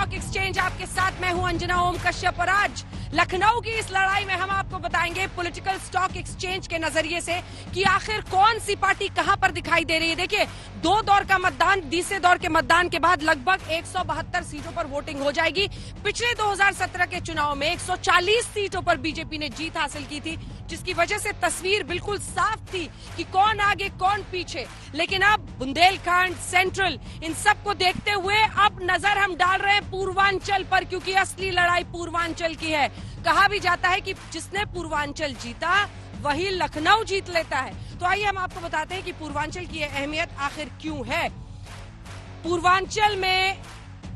Stock exchange आपके साथ मैं हूं अंजना ओम कश्यप और आज लखनऊ की इस लड़ाई में हम आपको बताएंगे पॉलिटिकल स्टॉक एक्सचेंज के नजरिए से कि आखिर कौन सी पार्टी कहां पर दिखाई दे रही है। देखिए, दो दौर का मतदान, तीसरे दौर के मतदान के बाद लगभग 172 सीटों पर वोटिंग हो जाएगी। पिछले 2017 के चुनाव में 140 सीटों पर बीजेपी ने जीत हासिल की थी, जिसकी वजह से तस्वीर बिल्कुल साफ थी कि कौन आगे कौन पीछे। लेकिन अब बुंदेलखंड, सेंट्रल, इन सब को देखते हुए अब नजर हम डाल रहे हैं पूर्वांचल पर, क्योंकि असली लड़ाई पूर्वांचल की है। कहा भी जाता है कि जिसने पूर्वांचल जीता वही लखनऊ जीत लेता है। तो आइए हम आपको बताते हैं कि पूर्वांचल की अहमियत आखिर क्यों है। पूर्वांचल में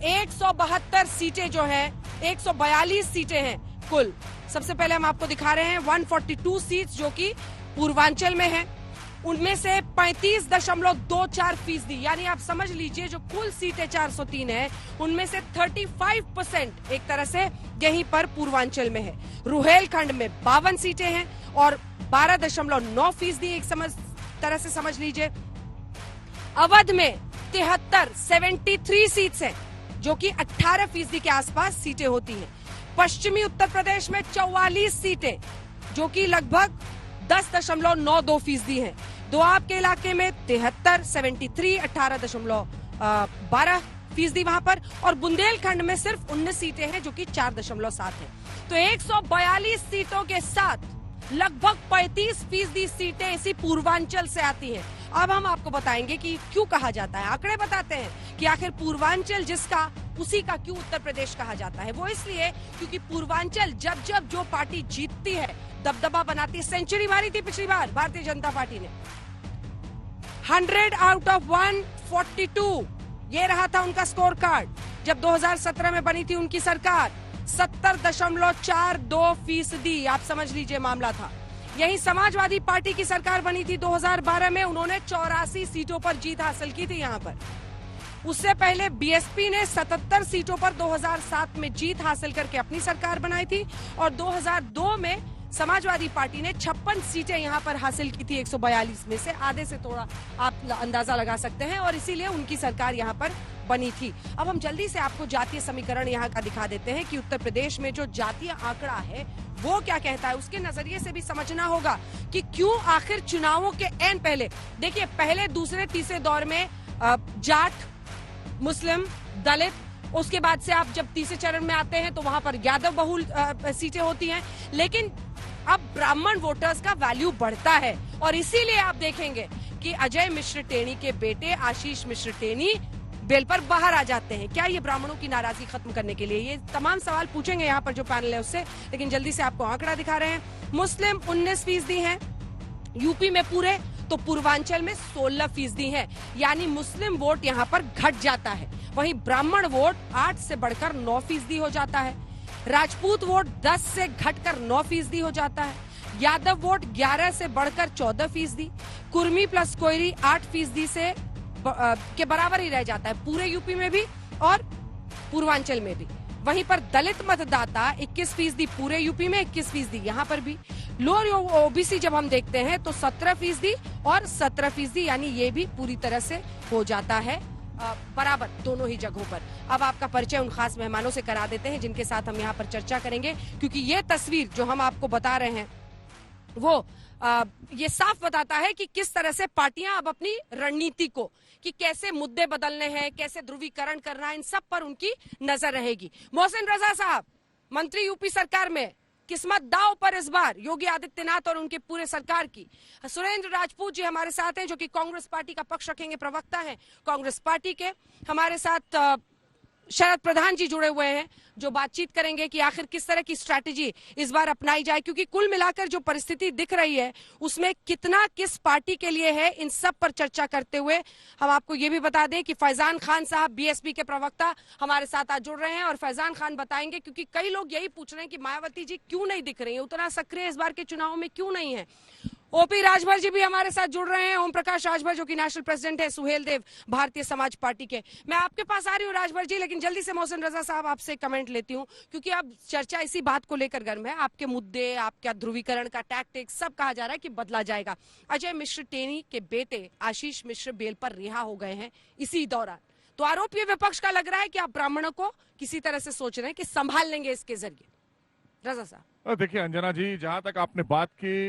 172 सीटें जो है, 142 सीटें हैं कुल। सबसे पहले हम आपको दिखा रहे हैं 142 सीट्स जो कि पूर्वांचल में है। उनमें से 35.24%, यानी आप समझ लीजिए जो कुल सीटें 403 है उनमें से 35% एक तरह से यहीं पर पूर्वांचल में है। रुहेलखंड में 52 सीटें हैं और 12.9% एक तरह से समझ लीजिए। अवध में 73 सीट्स हैं जो कि 18% के आसपास सीटें होती हैं। पश्चिमी उत्तर प्रदेश में 44 सीटें जो कि लगभग 10.92% हैं। दोआब के इलाके में 73, 18.12% वहां पर, और बुंदेलखंड में सिर्फ 19 सीटें हैं जो कि 4.7 है। तो 142 सीटों के साथ लगभग 35% सीटें इसी पूर्वांचल से आती हैं। अब हम आपको बताएंगे कि क्यों कहा जाता है, आंकड़े बताते हैं कि आखिर पूर्वांचल जिसका उसी का क्यों उत्तर प्रदेश कहा जाता है। वो इसलिए क्योंकि पूर्वांचल जब जब जो पार्टी जीतती है दबदबा बनाती है। सेंचुरी मारी थी पिछली बार भारतीय जनता पार्टी ने, 100 आउट ऑफ 142 ये रहा था उनका स्कोर कार्ड। जब 2017 में बनी थी उनकी सरकार 70.42%, आप समझ लीजिए मामला था। यही समाजवादी पार्टी की सरकार बनी थी 2012 में, उन्होंने 84 सीटों पर जीत हासिल की थी यहाँ पर। उससे पहले बीएसपी ने 77 सीटों पर 2007 में जीत हासिल करके अपनी सरकार बनाई थी और 2002 में समाजवादी पार्टी ने 56 सीटें यहाँ पर हासिल की थी 142 में से, आधे से थोड़ा आप अंदाजा लगा सकते हैं, और इसीलिए उनकी सरकार यहाँ पर बनी थी। अब हम जल्दी से आपको जातीय समीकरण यहाँ का दिखा देते हैं कि उत्तर प्रदेश में जो जातीय आंकड़ा है वो क्या कहता है। उसके नजरिए से भी समझना होगा कि क्यों आखिर चुनावों के एन पहले, देखिए पहले दूसरे तीसरे दौर में जाट, मुस्लिम, दलित, उसके बाद से आप जब तीसरे चरण में आते हैं तो वहां पर यादव बहुल सीटें होती हैं, लेकिन अब ब्राह्मण वोटर्स का वैल्यू बढ़ता है और इसीलिए आप देखेंगे कि अजय मिश्र टेनी के बेटे आशीष मिश्र टेनी बेल पर बाहर आ जाते हैं। क्या ये ब्राह्मणों की नाराजगी खत्म करने के लिए? ये तमाम सवाल पूछेंगे यहाँ पर जो पैनल है उससे, लेकिन जल्दी से आपको आंकड़ा दिखा रहे हैं। मुस्लिम 19% हैं यूपी में पूरे, तो पूर्वांचल में 16% है, यानी मुस्लिम वोट यहाँ पर घट जाता है। वहीं ब्राह्मण वोट 8 से बढ़कर 9% हो जाता है। राजपूत वोट 10 से घटकर 9% हो जाता है। यादव वोट 11 से बढ़कर 14%, कुर्मी प्लस कोयरी 8% से के बराबर ही रह जाता है पूरे यूपी में भी और पूर्वांचल में भी। वहीं पर दलित मतदाता 21% पूरे यूपी में, 21% यहाँ पर भी। लोअर ओबीसी जब हम देखते हैं तो 17% और 17%, यानी ये भी पूरी तरह से हो जाता है बराबर दोनों ही जगहों पर। अब आपका परिचय उन खास मेहमानों से करा देते हैं जिनके साथ हम यहाँ पर चर्चा करेंगे, क्योंकि ये तस्वीर जो हम आपको बता रहे हैं वो ये साफ बताता है कि किस तरह से पार्टियां अब अपनी रणनीति को, कि कैसे मुद्दे बदलने हैं, कैसे ध्रुवीकरण करना है, इन सब पर उनकी नजर रहेगी। मोहसिन रजा साहब, मंत्री यूपी सरकार में, किस्मत दांव पर इस बार योगी आदित्यनाथ और उनके पूरे सरकार की। सुरेंद्र राजपूत जी हमारे साथ हैं जो कि कांग्रेस पार्टी का पक्ष रखेंगे, प्रवक्ता हैं कांग्रेस पार्टी के। हमारे साथ शरद प्रधान जी जुड़े हुए हैं जो बातचीत करेंगे कि आखिर किस तरह की स्ट्रैटेजी इस बार अपनाई जाए, क्योंकि कुल मिलाकर जो परिस्थिति दिख रही है उसमें कितना किस पार्टी के लिए है, इन सब पर चर्चा करते हुए हम आपको ये भी बता दें कि फैजान खान साहब बीएसपी के प्रवक्ता हमारे साथ आज जुड़ रहे हैं और फैजान खान बताएंगे, क्योंकि कई लोग यही पूछ रहे हैं कि मायावती जी क्यों नहीं दिख रही है, उतना सक्रिय इस बार के चुनाव में क्यों नहीं है। ओपी राजभर जी भी हमारे साथ जुड़ रहे हैं, ओम प्रकाश राजभर जो कि नेशनल प्रेसिडेंट है सुहेल देव भारतीय समाज पार्टी के। मैं आपके पास आ रही हूँ राजभर जी, लेकिन जल्दी से मोहसिन रजा साहब आपसे कमेंट लेती हूँ, क्योंकि अब चर्चा इसी बात को लेकर गर्म है। आपके मुद्दे, आपका ध्रुवीकरण का टैक्टिक सब कहा जा रहा है कि बदला जाएगा। अजय मिश्र टेनी के बेटे आशीष मिश्र बेल पर रिहा हो गए हैं इसी दौरान, तो आरोप ये विपक्ष का लग रहा है कि आप ब्राह्मणों को किसी तरह से सोच रहे हैं कि संभाल लेंगे इसके जरिए। रजा साहब, देखिए अंजना जी, जहां तक आपने बात की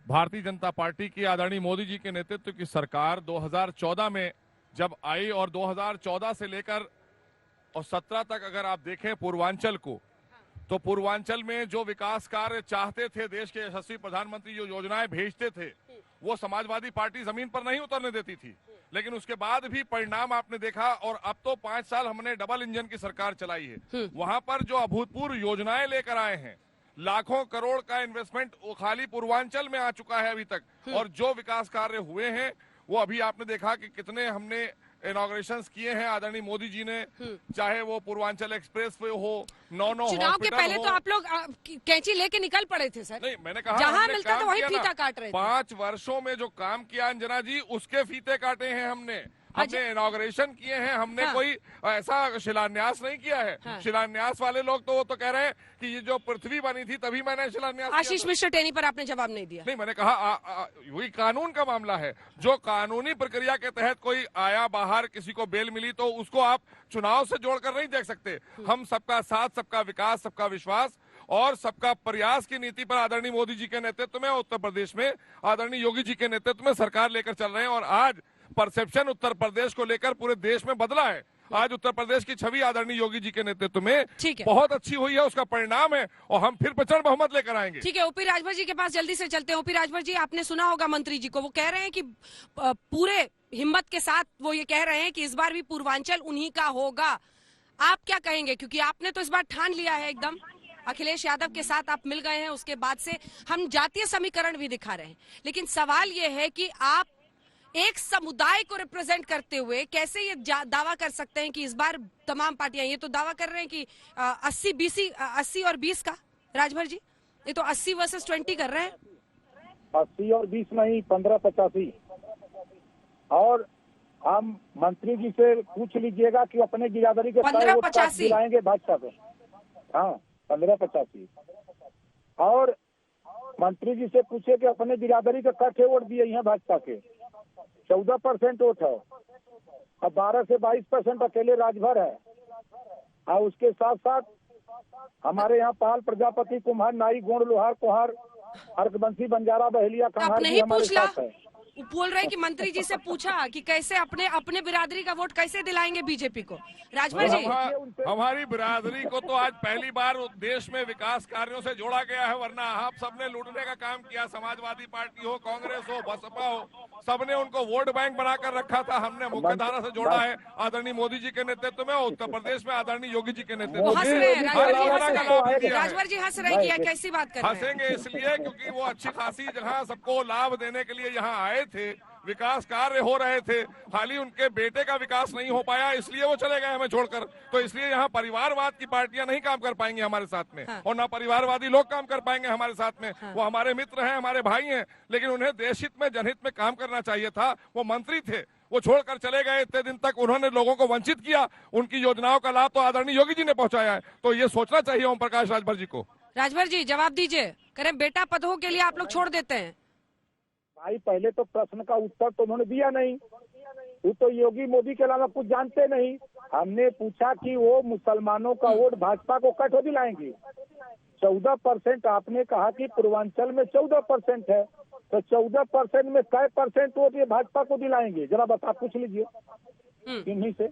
भारतीय जनता पार्टी की आदरणीय मोदी जी के नेतृत्व की सरकार 2014 में जब आई और 2014 से लेकर और 17 तक अगर आप देखें पूर्वांचल को, तो पूर्वांचल में जो विकास कार्य चाहते थे देश के यशस्वी प्रधानमंत्री जो योजनाएं भेजते थे वो समाजवादी पार्टी जमीन पर नहीं उतरने देती थी। लेकिन उसके बाद भी परिणाम आपने देखा और अब तो 5 साल हमने डबल इंजन की सरकार चलाई है। वहां पर जो अभूतपूर्व योजनाएं लेकर आए हैं, लाखों करोड़ का इन्वेस्टमेंट वो खाली पूर्वांचल में आ चुका है अभी तक, और जो विकास कार्य हुए हैं वो अभी आपने देखा कि कितने हमने इनॉग्रेशन किए हैं आदरणीय मोदी जी ने, चाहे वो पूर्वांचल एक्सप्रेस वे हो, 9 चुनाव के पहले तो आप लोग कैंची लेके निकल पड़े थे सर। नहीं, मैंने कहा जहां मिलता था वही फीता काट रहे थे। 5 वर्षों में जो काम किया अंजना जी, उसके फीते काटे हैं हमने इनॉग्रेशन किए हैं, हमने कोई ऐसा शिलान्यास नहीं किया है। शिलान्यास वाले लोग तो वो तो कह रहे हैं कि ये जो पृथ्वी बनी थी तभी मैंने शिलान्यास किया। आशीष मिश्र टेनी पर आपने जवाब नहीं दिया। नहीं, मैंने कहा वही कानून का मामला है। जो कानूनी प्रक्रिया के तहत कोई आया बाहर, किसी को बेल मिली, तो उसको आप चुनाव से जोड़कर नहीं देख सकते। हम सबका साथ, सबका विकास, सबका विश्वास और सबका प्रयास की नीति पर आदरणीय मोदी जी के नेतृत्व में उत्तर प्रदेश में आदरणीय योगी जी के नेतृत्व में सरकार लेकर चल रहे हैं। और आज परसेप्शन उत्तर प्रदेश को लेकर पूरे देश में बदला है। आज उत्तर प्रदेश की छवि आदरणीय योगी जी के नेतृत्व में बहुत अच्छी हुई है, उसका परिणाम है और हम फिर प्रचंड बहुमत लेकर आएंगे। ठीक है, ओपी राजभर जी के पास जल्दी से चलते हैं। ओपी राजभर जी, आपने सुना होगा मंत्री जी को, वो कह रहे हैं कि पूरे हिम्मत के साथ वो ये कह रहे हैं कि इस बार भी पूर्वांचल उन्हीं का होगा। आप क्या कहेंगे, क्योंकि आपने तो इस बार ठान लिया है एकदम, अखिलेश यादव के साथ आप मिल गए हैं, उसके बाद से हम जातीय समीकरण भी दिखा रहे हैं, लेकिन सवाल ये है कि आप एक समुदाय को रिप्रेजेंट करते हुए कैसे ये दावा कर सकते हैं कि इस बार तमाम पार्टियां, ये तो दावा कर रहे हैं कि 80 और 20 का, राजभर जी ये तो 80 वर्सेस 20 कर रहे हैं। 80 और 20 नहीं, 15-85। और हम मंत्री जी से पूछ लीजिएगा कि अपने बिरादरी के 15-85 दिलाएंगे भाजपा को। हाँ, 15-85। और मंत्री जी से पूछे कि अपने बिरादरी के कटे वोट दिए हैं भाजपा के, 14% वोट है। अब 12 से 22% अकेले राजभर है। और उसके साथ साथ हमारे यहाँ पाल, प्रजापति, कुम्हार, नाई, गोंड, लोहार, कुहार, अर्कबंसी, बंजारा, बहेलिया, कम्हार भी हमारे साथ है। बोल रहे कि मंत्री जी से पूछा कि कैसे अपने बिरादरी का वोट कैसे दिलाएंगे बीजेपी को। राजभर जी, हमारी बिरादरी को तो आज पहली बार देश में विकास कार्यों से जोड़ा गया है, वरना आप सबने लूटने का काम किया। समाजवादी पार्टी हो, कांग्रेस हो, बसपा हो, सबने उनको वोट बैंक बनाकर रखा था। हमने मुख्य धारा से जोड़ा है आदरणीय मोदी जी के नेतृत्व में, उत्तर प्रदेश में आदरणीय योगी जी के नेतृत्व में। राजभर जी हंस रहे हैं, कैसी बात कर रहे हैं? हंसेंगे इसलिए क्योंकि वो अच्छी खासी जगह सबको लाभ देने के लिए यहाँ आए थे, विकास कार्य हो रहे थे, खाली उनके बेटे का विकास नहीं हो पाया इसलिए वो चले गए हमें छोड़कर। तो इसलिए यहाँ परिवारवाद की पार्टियां नहीं काम कर पाएंगी हमारे साथ में, और ना परिवारवादी लोग काम कर पाएंगे हमारे साथ में। वो हमारे मित्र हैं, हमारे भाई हैं, लेकिन उन्हें देशहित में, जनहित में काम करना चाहिए था। वो मंत्री थे, वो छोड़कर चले गए। इतने दिन तक उन्होंने लोगों को वंचित किया, उनकी योजनाओं का लाभ तो आदरणीय योगी जी ने पहुंचाया है। तो ये सोचना चाहिए ओम प्रकाश राजभर जी को। राजभर जी जवाब दीजिए, करें बेटा पदों के लिए आप लोग छोड़ देते हैं? भाई पहले तो प्रश्न का उत्तर तो उन्होंने दिया नहीं, वो तो योगी मोदी के अलावा कुछ जानते नहीं। हमने पूछा कि वो मुसलमानों का वोट भाजपा को कट हो दिलाएंगे। 14% आपने कहा कि पूर्वांचल में 14% है, तो 14% में कै % वोट ये भाजपा को दिलाएंगे, जरा बता, पूछ लीजिए इन्हीं से।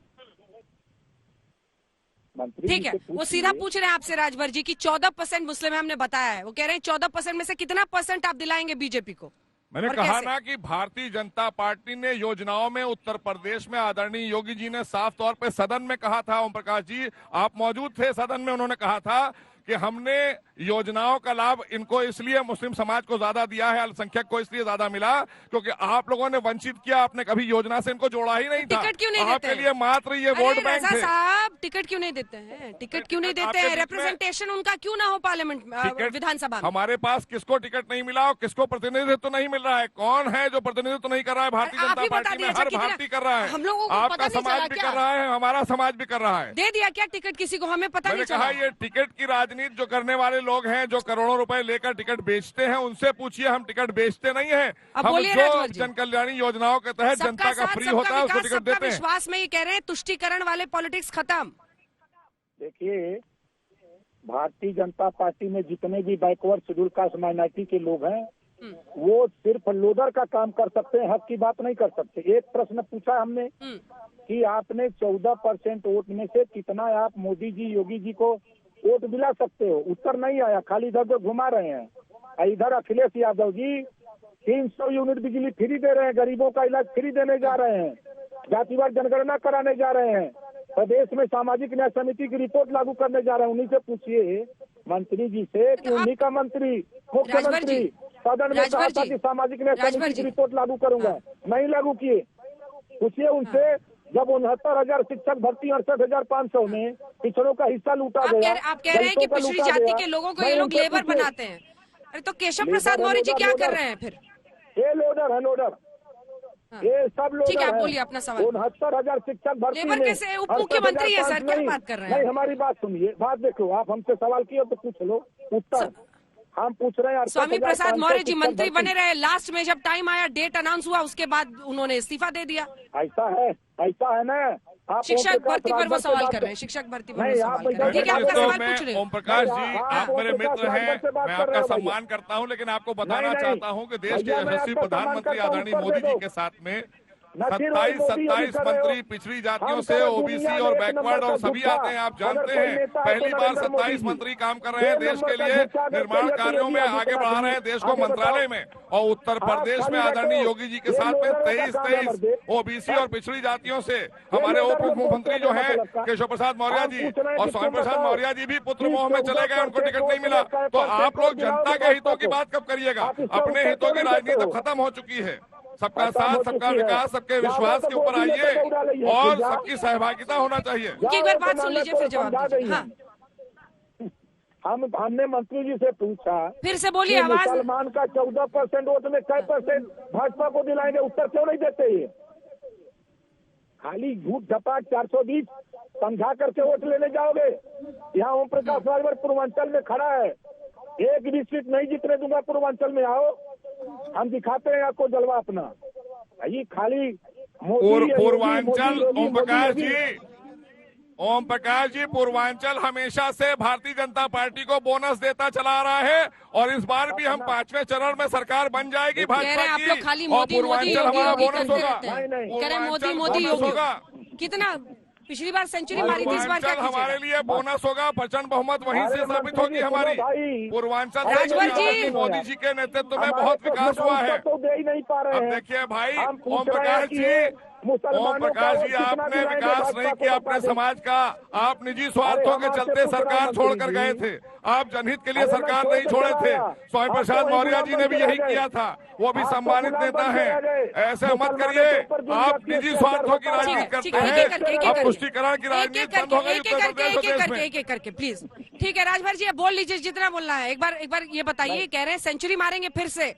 ठीक है, वो सीधा पूछ रहे हैं आपसे राजभर जी कि 14% मुस्लिम है, हमने बताया है। वो कह रहे हैं 14% में से कितना % आप दिलाएंगे बीजेपी को? मैंने कहा ना कि भारतीय जनता पार्टी ने योजनाओं में उत्तर प्रदेश में आदरणीय योगी जी ने साफ तौर पे सदन में कहा था, ओम प्रकाश जी आप मौजूद थे सदन में, उन्होंने कहा था कि हमने योजनाओं का लाभ इनको इसलिए मुस्लिम समाज को ज्यादा दिया है, अल्पसंख्यक को इसलिए ज्यादा मिला क्योंकि आप लोगों ने वंचित किया, आपने कभी योजना से इनको जोड़ा ही नहीं था। टिकट क्यों नहीं आपके लिए मात्र ये वोट बैंक थे। साहब टिकट क्यों नहीं देते हैं? टिकट क्यों नहीं देते हैं? रिप्रेजेंटेशन उनका क्यों ना हो पार्लियामेंट, विधानसभा में? हमारे पास किसको टिकट नहीं मिला और किसको प्रतिनिधित्व नहीं मिल रहा है? कौन है जो प्रतिनिधित्व नहीं कर रहा है? भारतीय जनता पार्टी में हर भारतीय कर रहा है, हम लोगों को आपका समाज भी कर रहा है, हमारा समाज भी कर रहा है। दे दिया क्या टिकट किसी को? हमें पता नहीं चला। ये टिकट की राजनीति जो करने वाले लोग हैं जो करोड़ों रुपए लेकर टिकट बेचते हैं, उनसे पूछिए, हम टिकट बेचते नहीं हैं। अब हम बोलिए जो राजभर जी। जन कल्याणी योजनाओं के तहत जनता का फ्री होता है उसको टिकट सबका देते हैं। विश्वास में ये कह रहे हैं तुष्टीकरण वाले पॉलिटिक्स खत्म। देखिए, भारतीय जनता पार्टी में जितने भी बैकवर्ड शेड्यूल कास्ट माइनॉरिटी के लोग हैं वो सिर्फ लोडर का काम कर सकते हैं, हक की बात नहीं कर सकते। एक प्रश्न पूछा हमने कि आपने 14% वोट में से कितना आप मोदी जी योगी जी को वोट दिला सकते हो, उत्तर नहीं आया, खाली इधर उधर घुमा रहे हैं। इधर अखिलेश यादव जी 300 यूनिट बिजली फ्री दे रहे हैं, गरीबों का इलाज फ्री देने जा रहे हैं, जातिवार जनगणना कराने जा रहे हैं, प्रदेश में सामाजिक न्याय समिति की रिपोर्ट लागू करने जा रहे हैं। उन्हीं से पूछिए मंत्री जी से कि उन्हीं का मंत्री मुख्यमंत्री सदन में कहा था कि सामाजिक न्याय समिति की रिपोर्ट लागू करूंगा, नहीं लागू किए। पूछिए उनसे, जब 69,000 शिक्षक भर्ती 68,500 में पिछड़ों का हिस्सा लूटा गया। आप कह रहे हैं कि पिछड़ी जाति के लोगों को ये लोग लेबर बनाते हैं। अरे तो केशव प्रसाद मौर्य जी क्या कर रहे हैं फिर? ये लोडर है, लोडर, ये सब लोग। ठीक है, आप बोलिए अपना सवाल। 69,000 शिक्षक भर्ती लेबर कैसे उप मुख्यमंत्री है सर, क्या बात कर रहे हैं? नहीं, हमारी बात सुनिए, बात देखो, आप हमसे सवाल किए तो पूछ लो, उत्तर हम पूछ रहे हैं। स्वामी प्रसाद मौर्य जी मंत्री बने रहे, लास्ट में जब टाइम आया, डेट अनाउंस हुआ, उसके बाद उन्होंने इस्तीफा दे दिया। ऐसा है ना। शिक्षक भर्ती पर वो सवाल कर रहे हैं, शिक्षक भर्ती पर वो सवाल कर रहे हैं। ठीक है, आपका सवाल पूछ रहे हैं। ओम प्रकाश जी, आप मेरे मित्र हैं, मैं आपका सम्मान करता हूं, लेकिन आपको बताना चाहता हूं कि देश के यशस्वी प्रधानमंत्री आदरणीय मोदी जी के साथ में 27 मंत्री पिछड़ी जातियों से, ओबीसी और बैकवर्ड और सभी आते हैं। आप जानते हैं, पहली बार 27 मंत्री काम कर रहे हैं देश के लिए, निर्माण कार्यों में आगे बढ़ा रहे हैं देश को मंत्रालय में। और उत्तर प्रदेश में आदरणीय योगी जी के साथ में 23 ओबीसी और पिछड़ी जातियों से हमारे उप मुख्यमंत्री जो हैं केशव प्रसाद मौर्य जी और स्वामी प्रसाद मौर्य जी भी पुत्र मोह में चले गए, उनको टिकट नहीं मिला। तो आप लोग जनता के हितों की बात कब करिएगा? अपने हितों की राजनीति खत्म हो चुकी है। सबका साथ, सबका विकास, सबके विश्वास के ऊपर आइए और सबकी सहभागिता होना चाहिए। एक बार बात सुन लीजिए फिर जवाब दीजिए। हाँ। हमने मंत्री जी से पूछा, फिर से बोलिए, आवाज। मुसलमान का 14% वोट में कै % भाजपा को दिलाएंगे, उत्तर क्यों नहीं देते? ये खाली झूठ झपाट 420 समझा करके वोट लेने जाओगे। यहाँ ओम प्रकाश राजभर पूर्वांचल में खड़ा है, एक भी सीट नहीं जीतने दूंगा पूर्वांचल में, आओ हम दिखाते हैं आपको जलवा अपना। ये खाली पूर्वांचल, ओम प्रकाश जी, पूर्वांचल हमेशा से भारतीय जनता पार्टी को बोनस देता चला रहा है और इस बार भी हम 5वें चरण में सरकार बन जाएगी भाजपा की। खाली और पूर्वांचल हमारा बोनस होगा। कह रहे मोदी मोदी होगा। कितना पिछली बार सेंचुरी मारी थी, इस बार क्या हमारे लिए बोनस होगा, प्रचंड बहुमत वहीं से साबित होगी हमारी। पूर्वांचल राजभर जी, मोदी जी के नेतृत्व में बहुत विकास हुआ है। अब देखिए भाई, ओम प्रकाश जी, आपने विकास नहीं किया अपने समाज का, आप निजी स्वार्थों के चलते सरकार छोड़कर गए थे। आप जनहित के लिए सरकार नहीं छोड़े थे। स्वामी प्रसाद मौर्य जी ने भी यही किया था, वो भी सम्मानित नेता है। ऐसे मत करिए, आप निजी स्वार्थों की राजनीति करते हैं, आप तुष्टीकरण की राजनीति बंद हो गई उत्तर प्रदेश में। एक करके प्लीज। ठीक है राजभर जी, अब बोल लीजिए जितना बोलना है। एक बार ये बताइए, कह रहे हैं सेंचुरी मारेंगे फिर से।